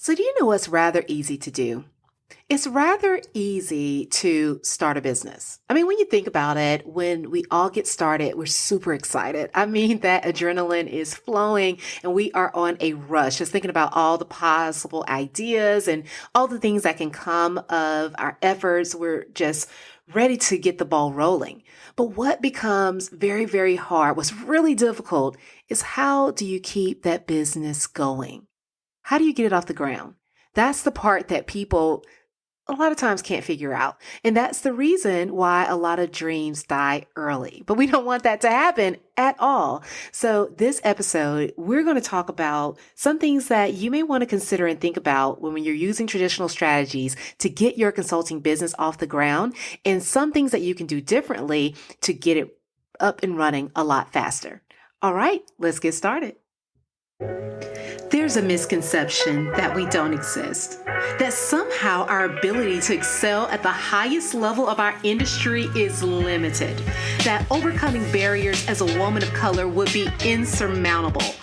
So do you know what's rather easy to do? It's rather easy to start a business. I mean, when you think about it, when we all get started, we're super excited. I mean, that adrenaline is flowing and we are on a rush, just thinking about all the possible ideas and all the things that can come of our efforts. We're just ready to get the ball rolling. But what becomes very, very hard, what's really difficult is how do you keep that business going? How do you get it off the ground? That's the part that people a lot of times can't figure out. And that's the reason why a lot of dreams die early. But we don't want that to happen at all. So this episode, we're going to talk about some things that you may want to consider and think about when you're using traditional strategies to get your consulting business off the ground, and some things that you can do differently to get it up and running a lot faster. All right, let's get started. There's a misconception that we don't exist, that somehow our ability to excel at the highest level of our industry is limited, that overcoming barriers as a woman of color would be insurmountable.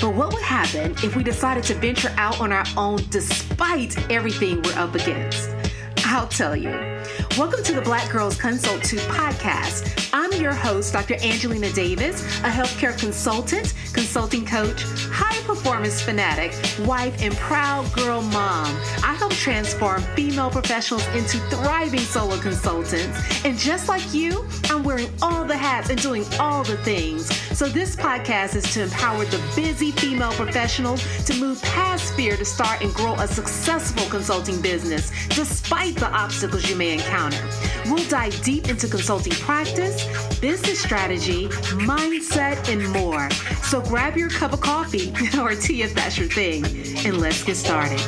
But what would happen if we decided to venture out on our own despite everything we're up against? I'll tell you. Welcome to the Black Girls Consult 2 podcast. I'm your host, Dr. Angelina Davis, a healthcare consultant, consulting coach, high performance fanatic, wife, and proud girl mom. I help transform female professionals into thriving solo consultants. And just like you, I'm wearing all the hats and doing all the things. So this podcast is to empower the busy female professionals to move past fear to start and grow a successful consulting business, despite the obstacles you may encounter. We'll dive deep into consulting practice, business strategy, mindset, and more. So grab your cup of coffee or tea if that's your thing, and let's get started.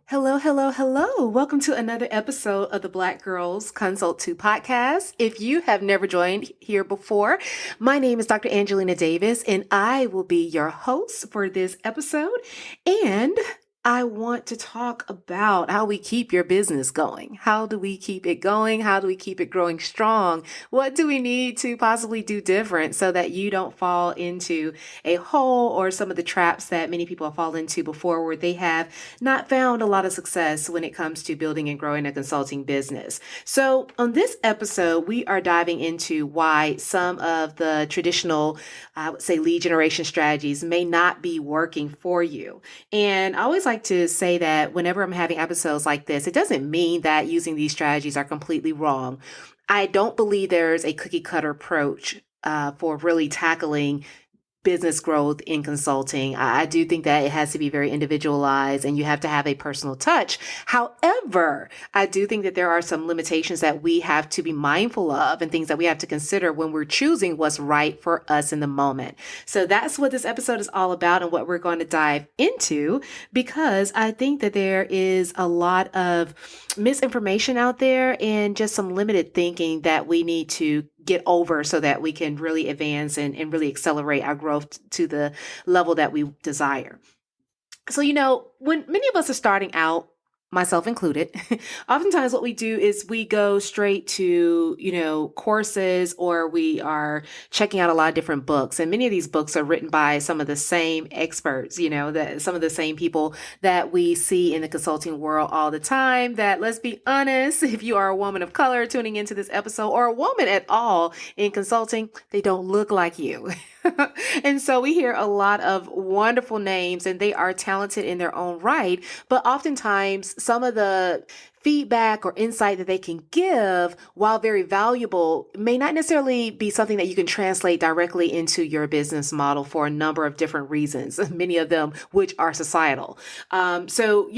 Hello, hello, hello. Welcome to another episode of the Black Girls Consult 2 podcast. If you have never joined here before, my name is Dr. Angelina Davis, and I will be your host for this episode. And I want to talk about how we keep your business going. How do we keep it going? How do we keep it growing strong? What do we need to possibly do different so that you don't fall into a hole or some of the traps that many people have fallen into before, where they have not found a lot of success when it comes to building and growing a consulting business? So on this episode, we are diving into why some of the traditional, I would say, lead generation strategies may not be working for you. And I always like to say that whenever I'm having episodes like this, it doesn't mean that using these strategies are completely wrong. I don't believe there's a cookie cutter approach for really tackling business growth in consulting. I do think that it has to be very individualized and you have to have a personal touch. However, I do think that there are some limitations that we have to be mindful of and things that we have to consider when we're choosing what's right for us in the moment. So that's what this episode is all about and what we're going to dive into, because I think that there is a lot of misinformation out there and just some limited thinking that we need to get over so that we can really advance and really accelerate our growth to the level that we desire. So, when many of us are starting out, myself included, oftentimes what we do is we go straight to, courses, or we are checking out a lot of different books. And many of these books are written by some of the same experts, some of the same people that we see in the consulting world all the time, that, let's be honest, if you are a woman of color tuning into this episode, or a woman at all in consulting, they don't look like you. And so we hear a lot of wonderful names, and they are talented in their own right. But oftentimes some of the feedback or insight that they can give, while very valuable, may not necessarily be something that you can translate directly into your business model for a number of different reasons, many of them which are societal. So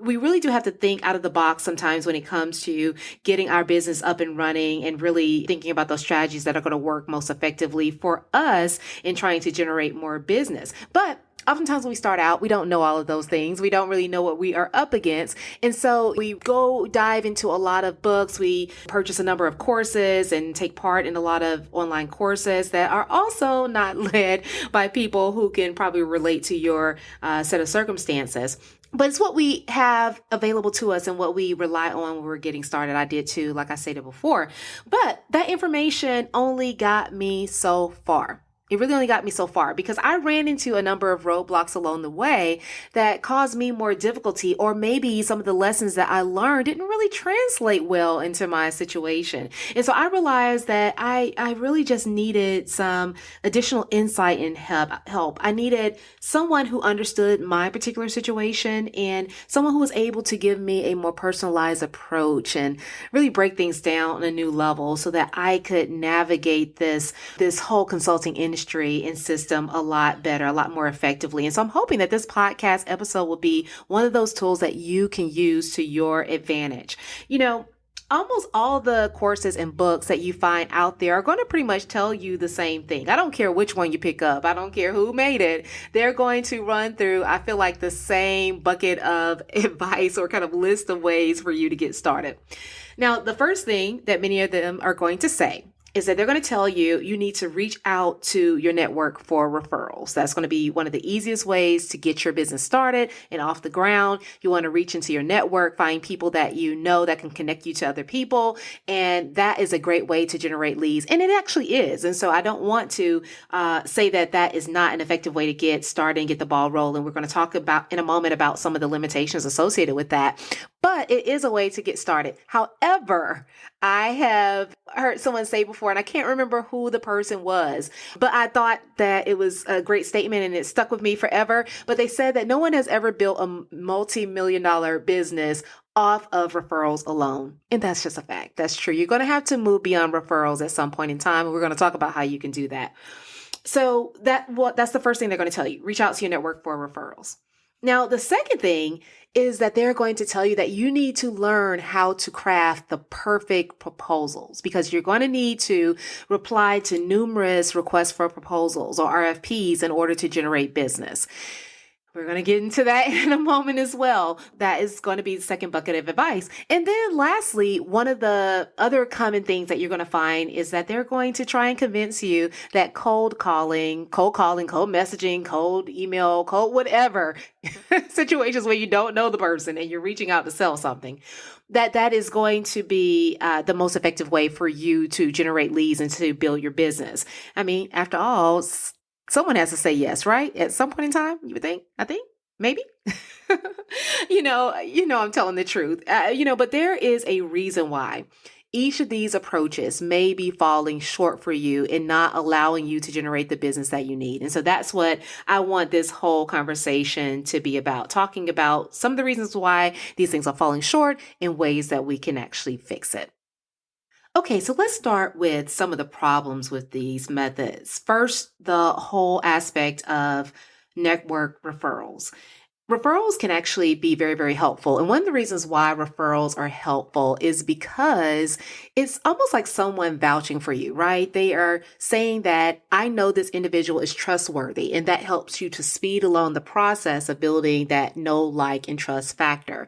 we really do have to think out of the box sometimes when it comes to getting our business up and running and really thinking about those strategies that are going to work most effectively for us in trying to generate more business. But oftentimes when we start out, we don't know all of those things. We don't really know what we are up against. And so we go dive into a lot of books. We purchase a number of courses and take part in a lot of online courses that are also not led by people who can probably relate to your set of circumstances. but it's what we have available to us and what we rely on when we're getting started. I did too, like I stated before. But that information only got me so far. It really only got me so far because I ran into a number of roadblocks along the way that caused me more difficulty, or maybe some of the lessons that I learned didn't really translate well into my situation. And so I realized that I really just needed some additional insight and help. I needed someone who understood my particular situation and someone who was able to give me a more personalized approach and really break things down on a new level so that I could navigate this whole consulting industry and system a lot better, a lot more effectively. And so I'm hoping that this podcast episode will be one of those tools that you can use to your advantage. Almost all the courses and books that you find out there are going to pretty much tell you the same thing. I don't care which one you pick up. I don't care who made it. They're going to run through, I feel like, the same bucket of advice or kind of list of ways for you to get started. Now, the first thing that many of them are going to say is that they're going to tell you need to reach out to your network for referrals. That's going to be one of the easiest ways to get your business started and off the ground. You want to reach into your network, find people that you know that can connect you to other people. And that is a great way to generate leads. And it actually is. And so I don't want to say that that is not an effective way to get started and get the ball rolling. We're going to talk about in a moment about some of the limitations associated with that. But it is a way to get started. However, I have heard someone say before, and I can't remember who the person was, but I thought that it was a great statement and it stuck with me forever. But they said that no one has ever built a multi-million-dollar business off of referrals alone. And that's just a fact. That's true. You're going to have to move beyond referrals at some point in time. And we're going to talk about how you can do that. So that's the first thing they're going to tell you. Reach out to your network for referrals. Now, the second thing is that they're going to tell you that you need to learn how to craft the perfect proposals, because you're going to need to reply to numerous requests for proposals or RFPs in order to generate business. We're going to get into that in a moment as well. That is going to be the second bucket of advice. And then lastly, one of the other common things that you're going to find is that they're going to try and convince you that cold calling, cold messaging, cold email, cold whatever, situations where you don't know the person and you're reaching out to sell something, that is going to be the most effective way for you to generate leads and to build your business. I mean, after all, someone has to say yes, right? At some point in time, you would think, maybe, I'm telling the truth, but there is a reason why each of these approaches may be falling short for you and not allowing you to generate the business that you need. And so that's what I want this whole conversation to be about, talking about some of the reasons why these things are falling short and ways that we can actually fix it. Okay, so let's start with some of the problems with these methods. First, the whole aspect of network referrals. Referrals can actually be very, very helpful. And one of the reasons why referrals are helpful is because it's almost like someone vouching for you, right? They are saying that I know this individual is trustworthy, and that helps you to speed along the process of building that know, like, and trust factor.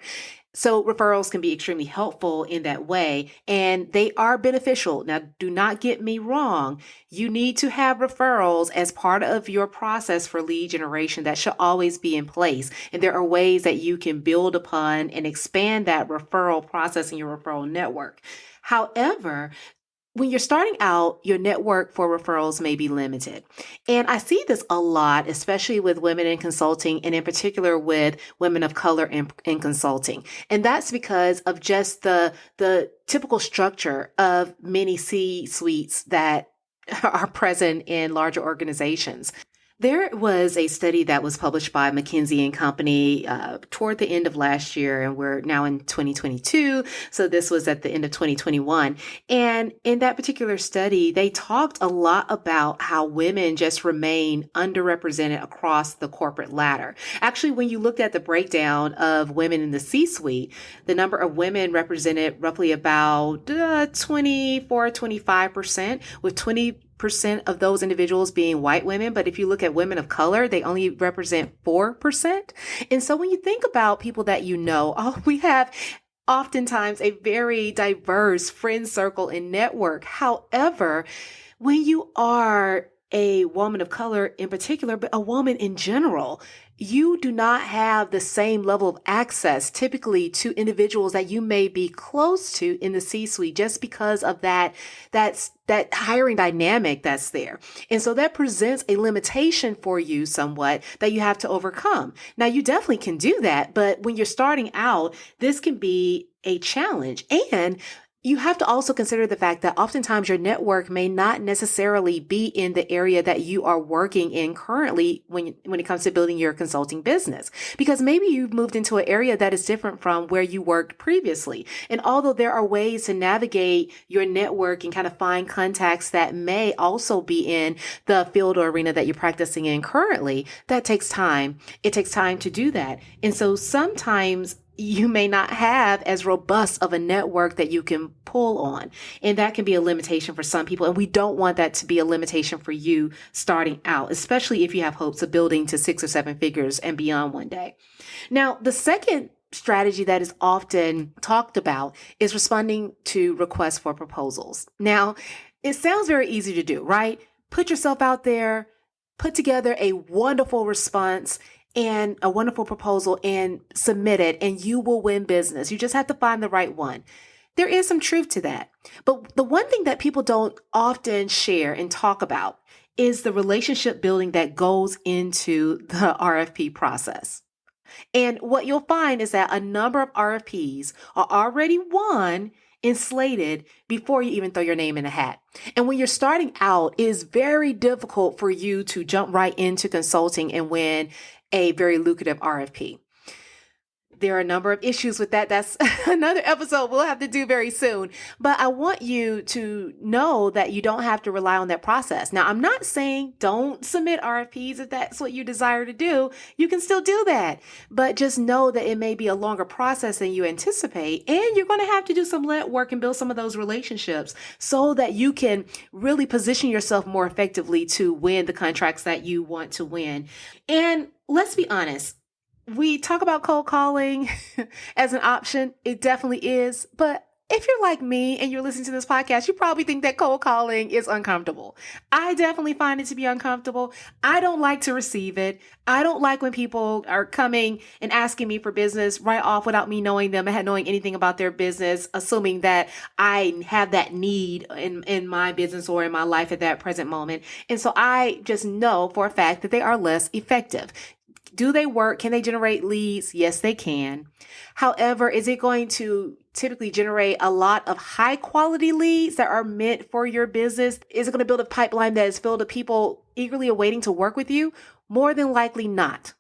So referrals can be extremely helpful in that way, and they are beneficial. Now, do not get me wrong. You need to have referrals as part of your process for lead generation. That should always be in place. And there are ways that you can build upon and expand that referral process in your referral network. However, when you're starting out, your network for referrals may be limited. And I see this a lot, especially with women in consulting, and in particular with women of color in consulting. And that's because of just the typical structure of many C-suites that are present in larger organizations. There was a study that was published by McKinsey and Company toward the end of last year, and we're now in 2022. So this was at the end of 2021. And in that particular study, they talked a lot about how women just remain underrepresented across the corporate ladder. Actually, when you looked at the breakdown of women in the C-suite, the number of women represented roughly about 25%, with 20% of those individuals being white women. But if you look at women of color, they only represent 4%. And so when you think about people that we have oftentimes a very diverse friend circle and network. However, when you are a woman of color in particular, but a woman in general, you do not have the same level of access typically to individuals that you may be close to in the C-suite just because of that hiring dynamic that's there. And so that presents a limitation for you somewhat that you have to overcome. Now, you definitely can do that, but when you're starting out, this can be a challenge. And you have to also consider the fact that oftentimes your network may not necessarily be in the area that you are working in currently when it comes to building your consulting business, because maybe you've moved into an area that is different from where you worked previously. And although there are ways to navigate your network and kind of find contacts that may also be in the field or arena that you're practicing in currently, that takes time. It takes time to do that. And so sometimes you may not have as robust of a network that you can pull on. And that can be a limitation for some people. And we don't want that to be a limitation for you starting out, especially if you have hopes of building to 6 or 7 figures and beyond one day. Now, the second strategy that is often talked about is responding to requests for proposals. Now, it sounds very easy to do, right? Put yourself out there, put together a wonderful response and a wonderful proposal and submit it, and you will win business. You just have to find the right one. There is some truth to that. But the one thing that people don't often share and talk about is the relationship building that goes into the RFP process. And what you'll find is that a number of RFPs are already won and slated before you even throw your name in a hat. And when you're starting out, it is very difficult for you to jump right into consulting and win a very lucrative RFP. There are a number of issues with that. That's another episode we'll have to do very soon. But I want you to know that you don't have to rely on that process. Now, I'm not saying don't submit RFPs if that's what you desire to do. You can still do that. But just know that it may be a longer process than you anticipate. And you're going to have to do some lead work and build some of those relationships so that you can really position yourself more effectively to win the contracts that you want to win. And let's be honest. We talk about cold calling as an option. It definitely is. But if you're like me and you're listening to this podcast, you probably think that cold calling is uncomfortable. I definitely find it to be uncomfortable. I don't like to receive it. I don't like when people are coming and asking me for business right off without me knowing them and knowing anything about their business, assuming that I have that need in my business or in my life at that present moment. And so I just know for a fact that they are less effective. Do they work? Can they generate leads? Yes, they can. However, is it going to typically generate a lot of high quality leads that are meant for your business? Is it going to build a pipeline that is filled with people eagerly awaiting to work with you? More than likely not.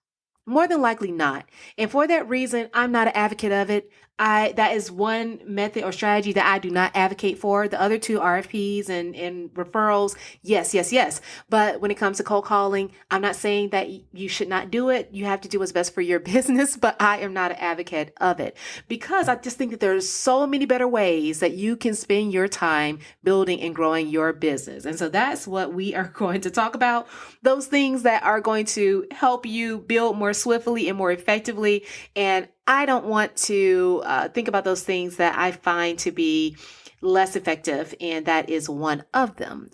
More than likely not. And for that reason, I'm not an advocate of it. That is one method or strategy that I do not advocate for. The other two, RFPs and referrals, yes. But when it comes to cold calling, I'm not saying that you should not do it. You have to do what's best for your business, but I am not an advocate of it because I just think that there's so many better ways that you can spend your time building and growing your business. And so that's what we are going to talk about. Those things that are going to help you build more swiftly and more effectively. And I don't want to think about those things that I find to be less effective, and that is one of them.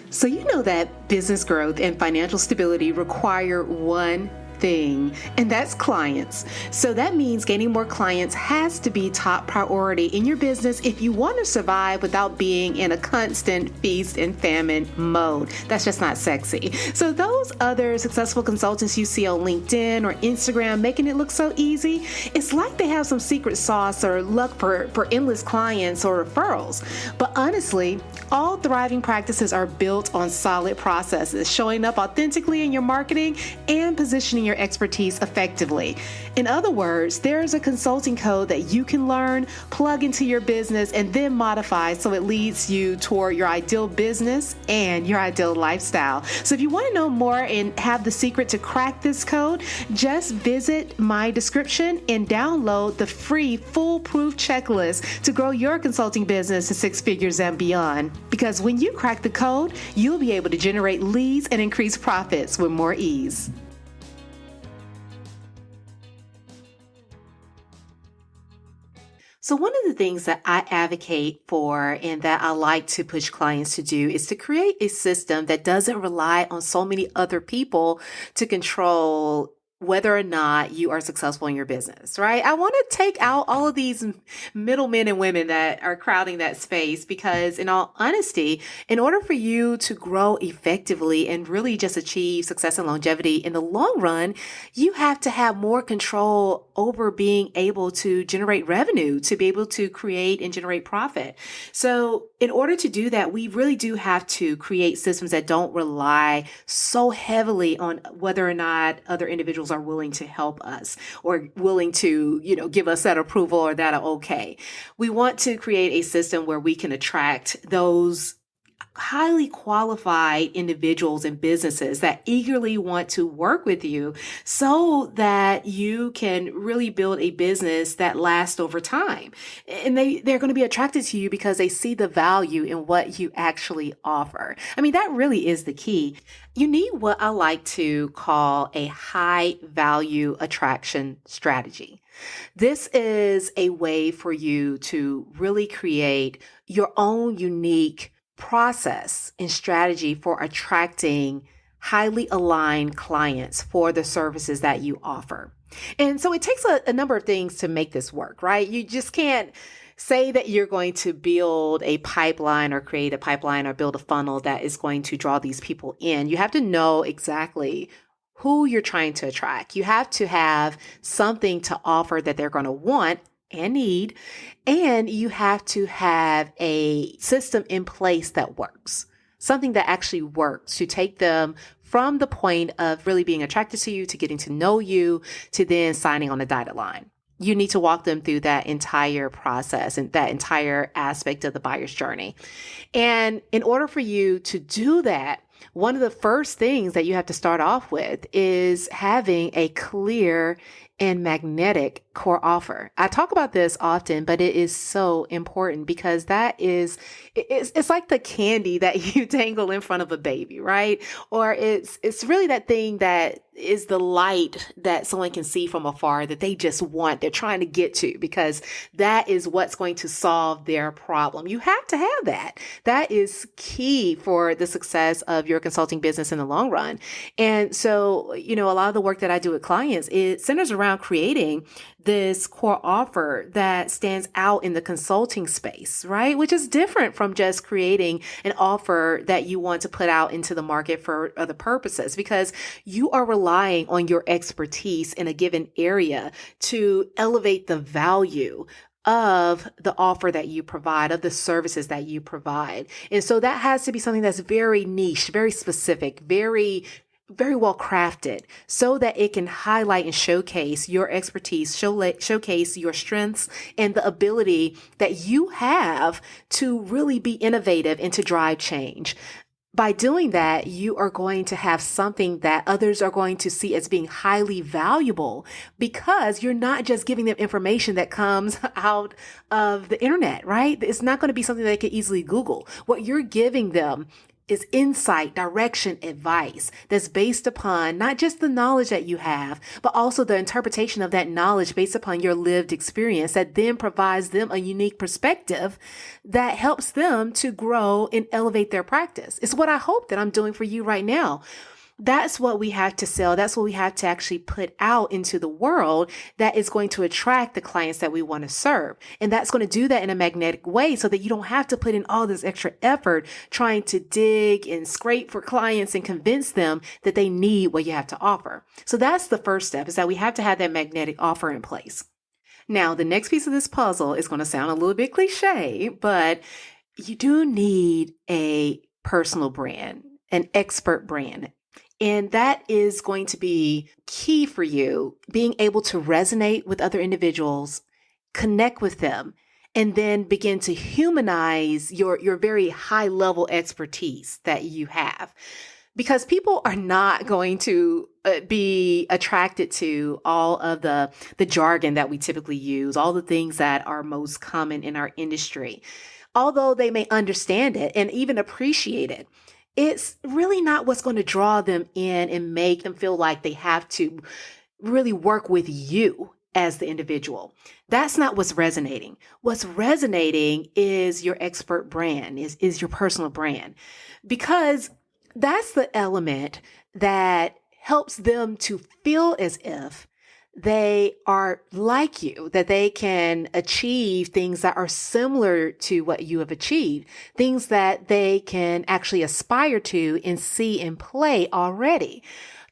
So you know that business growth and financial stability require one thing, and that's clients. So that means gaining more clients has to be top priority in your business if you want to survive without being in a constant feast and famine mode. That's just not sexy. So those other successful consultants you see on LinkedIn or Instagram making it look so easy, it's like they have some secret sauce or luck for endless clients or referrals. But honestly, all thriving practices are built on solid processes, showing up authentically in your marketing and positioning your expertise effectively. In other words, there's a consulting code that you can learn, plug into your business, and then modify so it leads you toward your ideal business and your ideal lifestyle. So if you want to know more and have the secret to crack this code, just visit my description and download the free foolproof checklist to grow your consulting business to 6 figures and beyond. Because when you crack the code, you'll be able to generate leads and increase profits with more ease. So one of the things that I advocate for and that I like to push clients to do is to create a system that doesn't rely on so many other people to control whether or not you are successful in your business, right? I want to take out all of these middlemen and women that are crowding that space because, in all honesty, in order for you to grow effectively and really just achieve success and longevity in the long run, you have to have more control over being able to generate revenue, to be able to create and generate profit. So in order to do that, we really do have to create systems that don't rely so heavily on whether or not other individuals are willing to help us or willing to, give us that approval or that okay. We want to create a system where we can attract those highly qualified individuals and businesses that eagerly want to work with you so that you can really build a business that lasts over time. And they're going to be attracted to you because they see the value in what you actually offer. I mean, that really is the key. You need what I like to call a high value attraction strategy. This is a way for you to really create your own unique process and strategy for attracting highly aligned clients for the services that you offer. And so it takes a number of things to make this work, right? You just can't say that you're going to build a pipeline or create a pipeline or build a funnel that is going to draw these people in. You have to know exactly who you're trying to attract. You have to have something to offer that they're going to want and need, and you have to have a system in place that works, something that actually works to take them from the point of really being attracted to you, to getting to know you, to then signing on the dotted line. You need to walk them through that entire process and that entire aspect of the buyer's journey. And in order for you to do that, one of the first things that you have to start off with is having a clear and magnetic core offer. I talk about this often, but it is so important because it's like the candy that you dangle in front of a baby, right? Or it's really that thing that is the light that someone can see from afar that they just want, they're trying to get to, because that is what's going to solve their problem. You have to have that. That is key for the success of your consulting business in the long run. And so, a lot of the work that I do with clients, it centers around creating this core offer that stands out in the consulting space, right? Which is different from just creating an offer that you want to put out into the market for other purposes, because you are relying on your expertise in a given area to elevate the value of the offer that you provide, of the services that you provide. And so that has to be something that's very niche, very specific, very well crafted, so that it can highlight and showcase your expertise, showcase your strengths and the ability that you have to really be innovative and to drive change. By doing that, you are going to have something that others are going to see as being highly valuable, because you're not just giving them information that comes out of the internet, right? It's not going to be something they can easily Google. What you're giving them is insight, direction, advice that's based upon not just the knowledge that you have, but also the interpretation of that knowledge based upon your lived experience that then provides them a unique perspective that helps them to grow and elevate their practice. It's what I hope that I'm doing for you right now. That's what we have to sell. That's what we have to actually put out into the world that is going to attract the clients that we want to serve. And that's going to do that in a magnetic way so that you don't have to put in all this extra effort trying to dig and scrape for clients and convince them that they need what you have to offer. So that's the first step, is that we have to have that magnetic offer in place. Now, the next piece of this puzzle is going to sound a little bit cliche, but you do need a personal brand, an expert brand. And that is going to be key for you, being able to resonate with other individuals, connect with them, and then begin to humanize your very high level expertise that you have. Because people are not going to be attracted to all of the jargon that we typically use, all the things that are most common in our industry. Although they may understand it and even appreciate it, it's really not what's going to draw them in and make them feel like they have to really work with you as the individual. That's not what's resonating. What's resonating is your expert brand, is your personal brand, because that's the element that helps them to feel as if they are like you, that they can achieve things that are similar to what you have achieved, things that they can actually aspire to and see and play already.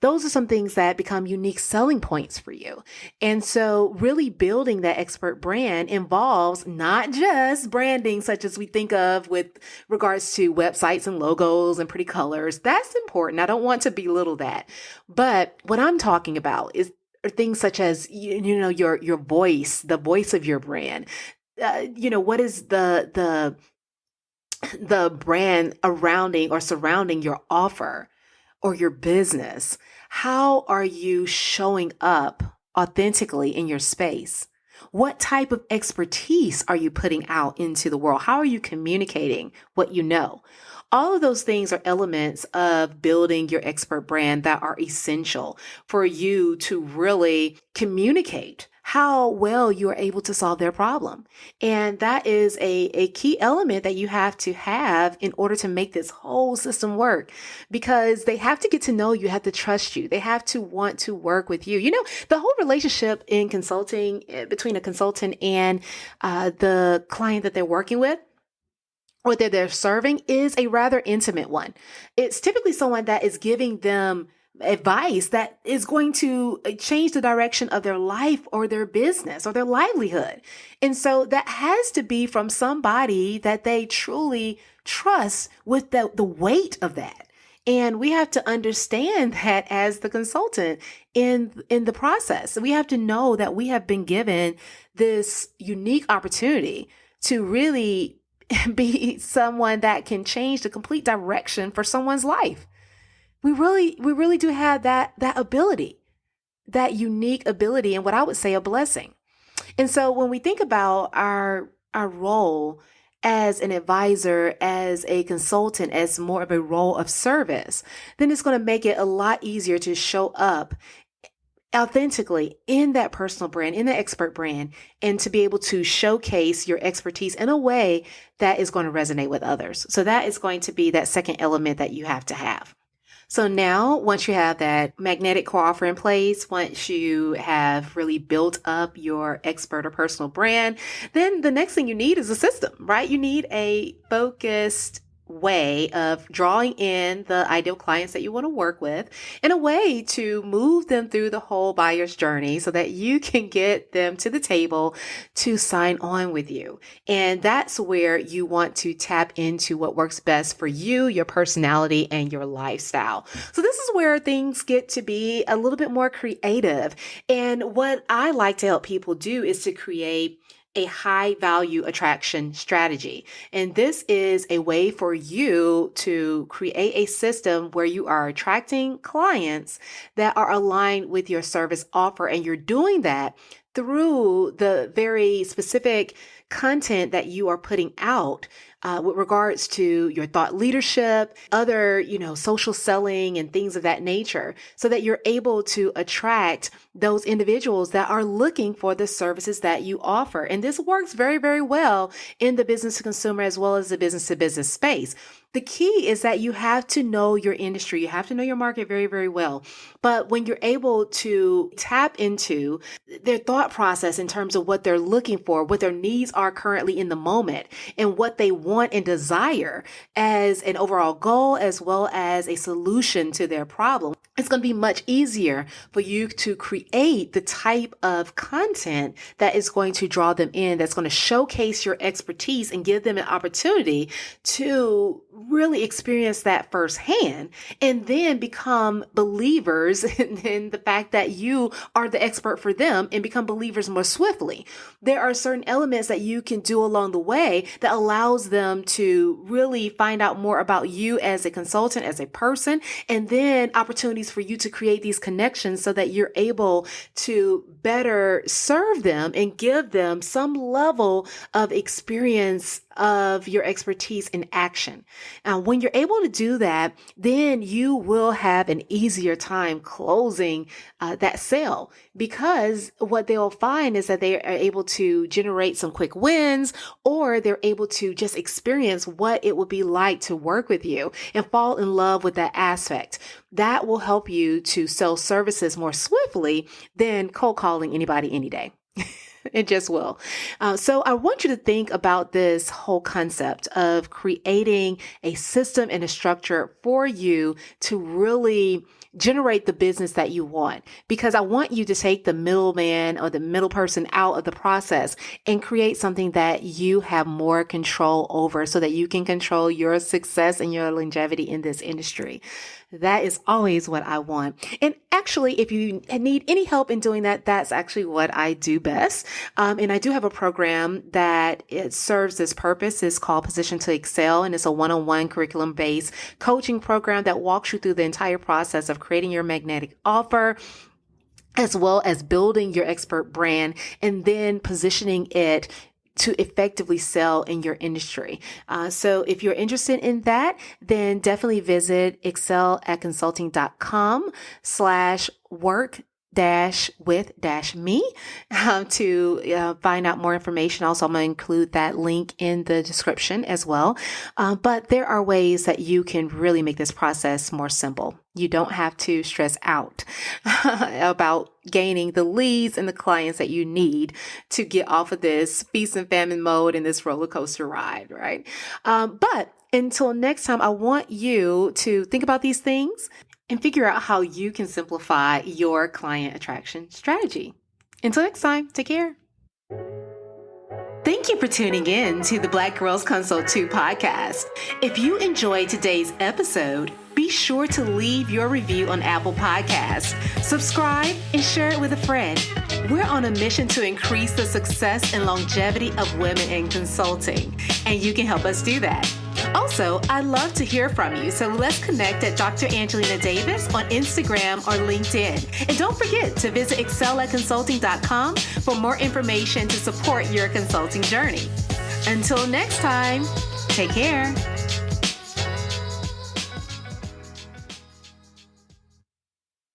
Those are some things that become unique selling points for you. And so really building that expert brand involves not just branding such as we think of with regards to websites and logos and pretty colors. That's important. I don't want to belittle that. But what I'm talking about is things such as, your voice, the voice of your brand. What is the brand surrounding your offer or your business? How are you showing up authentically in your space? What type of expertise are you putting out into the world? How are you communicating what you know? All of those things are elements of building your expert brand that are essential for you to really communicate how well you are able to solve their problem. And that is a key element that you have to have in order to make this whole system work, because they have to get to know you, have to trust you. They have to want to work with you. The whole relationship in consulting between a consultant and the client that they're working with, or that they're serving, is a rather intimate one. It's typically someone that is giving them advice that is going to change the direction of their life or their business or their livelihood. And so that has to be from somebody that they truly trust with the weight of that. And we have to understand that as the consultant in the process. We have to know that we have been given this unique opportunity to really be someone that can change the complete direction for someone's life. We really do have that ability, that unique ability, and what I would say a blessing. And so when we think about our role as an advisor, as a consultant, as more of a role of service, then it's going to make it a lot easier to show up authentically in that personal brand, in the expert brand, and to be able to showcase your expertise in a way that is going to resonate with others. So that is going to be that second element that you have to have. So now, once you have that magnetic core offer in place, once you have really built up your expert or personal brand, then the next thing you need is a system, right? You need a focused way of drawing in the ideal clients that you want to work with, and a way to move them through the whole buyer's journey so that you can get them to the table to sign on with you. And that's where you want to tap into what works best for you, your personality, and your lifestyle. So this is where things get to be a little bit more creative. And what I like to help people do is to create a high value attraction strategy. And this is a way for you to create a system where you are attracting clients that are aligned with your service offer. And you're doing that through the very specific content that you are putting out with regards to your thought leadership, other, social selling and things of that nature, so that you're able to attract those individuals that are looking for the services that you offer. And this works very, very well in the business to consumer as well as the business to business space. The key is that you have to know your industry. You have to know your market very, very well. But when you're able to tap into their thought process in terms of what they're looking for, what their needs are currently in the moment, and what they want and desire as an overall goal, as well as a solution to their problem, it's going to be much easier for you to create the type of content that is going to draw them in, that's going to showcase your expertise and give them an opportunity to really experience that firsthand, and then become believers in the fact that you are the expert for them, and become believers more swiftly. There are certain elements that you can do along the way that allows them to really find out more about you as a consultant, as a person, and then opportunities for you to create these connections so that you're able to better serve them and give them some level of experience of your expertise in action. When you're able to do that, then you will have an easier time closing that sale, because what they'll find is that they are able to generate some quick wins, or they're able to just experience what it would be like to work with you and fall in love with that aspect. That will help you to sell services more swiftly than cold calling anybody any day. It just will. So I want you to think about this whole concept of creating a system and a structure for you to really generate the business that you want, because I want you to take the middleman or the middle person out of the process and create something that you have more control over, so that you can control your success and your longevity in this industry. That is always what I want. And actually, if you need any help in doing that, that's actually what I do best. And I do have a program that it serves this purpose. It's called Position to Excel, and it's a one-on-one curriculum-based coaching program that walks you through the entire process of creating your magnetic offer, as well as building your expert brand and then positioning it to effectively sell in your industry. So if you're interested in that, then definitely visit excelatconsulting.com/work with me to find out more information. Also, I'm going to include that link in the description as well. But there are ways that you can really make this process more simple. You don't have to stress out about gaining the leads and the clients that you need to get off of this feast and famine mode and this roller coaster ride, right? But until next time, I want you to think about these things and figure out how you can simplify your client attraction strategy. Until next time, take care. Thank you for tuning in to the Black Girls Consult 2 podcast. If you enjoyed today's episode, be sure to leave your review on Apple Podcasts, subscribe, and share it with a friend. We're on a mission to increase the success and longevity of women in consulting, and you can help us do that. Also, I'd love to hear from you, so let's connect at Dr. Angelina Davis on Instagram or LinkedIn. And don't forget to visit excelatconsulting.com for more information to support your consulting journey. Until next time, take care.